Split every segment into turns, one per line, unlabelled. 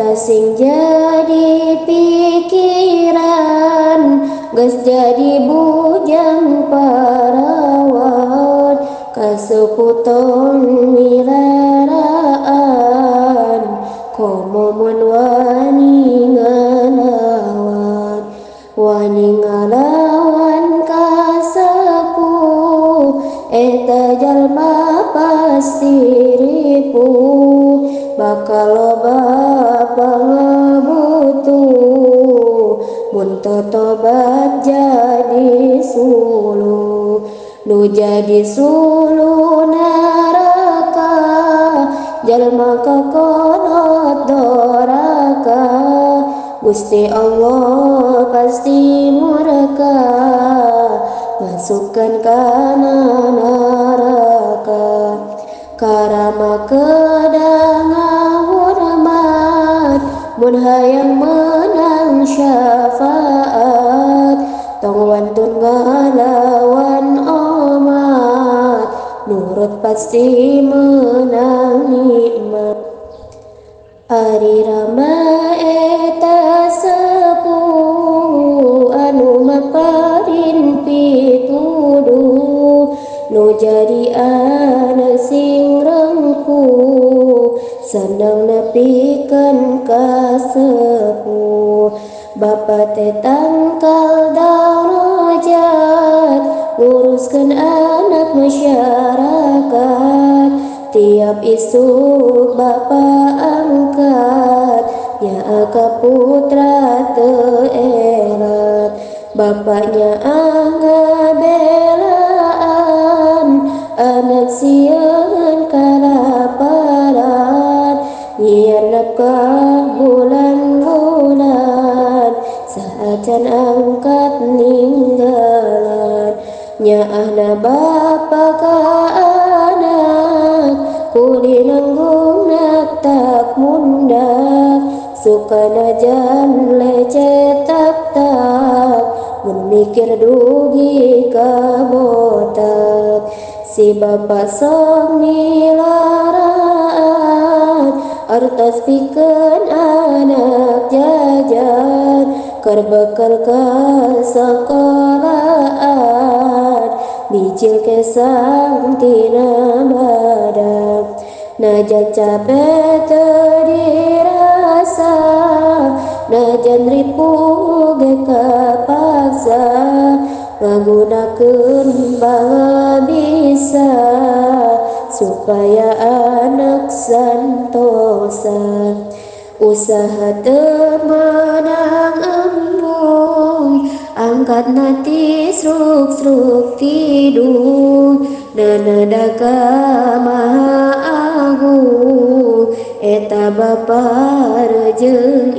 eta sing jadi pikiran geus jadi bujang parawan kasuputon milaraan komo mun wani ngalawan kasepuh eta jalma pasti ripuh bakal loba pangabutuh mun tobat jadi suluh nu jadi suluh neraka jalma kokonot doraka Gusti Allah pasti murka masukkan kana neraka karama kedang hormat mun hayang menang syafaat tong wantun ngalawan amat nurut pasti menang nikmat ari rama eta sepuh anu maparin pituduh nu jadi ana sing rengkuh sandang nepikeun ka sepuh bapa teh tangkal darajat nguruskeun anak masyarakat tiap isuk bapa angkat nyaaka putra teu erat bapaknya ngabelaan anak sieun kalaparan nyieun nafkah bulan-bulan saacan angkat ninggalan nyaahna bapa ka anak kuli nanggung tak mundak sukana jan lecet tak mun mikir dugi kabotak si bapa sok milaraan artos pikeun anak jajan keur bekal ka sekolahan bijil kesang tina badak najan capek teu dirasa najan ripuh ge kapaksa ngagunakeun bangga bisa supaya anak santosa usaha teu meunang embung angkat nati sruk-sruk tidung nanadaka maha agung eta bapa rejeung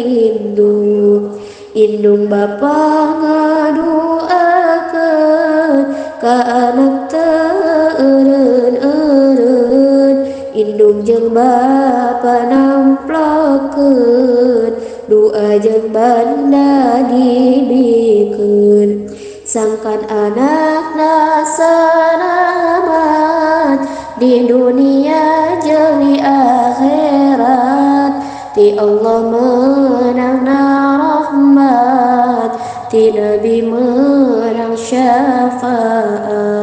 indung bapa ngaduakeun ka anak teu eureun indung jeung bapa namplokeun doa jeung banda dibikeun sangkan anakna selamat di dunia jeung di akhirat ti Allah menangna rahmat ti Nabi menang syafaat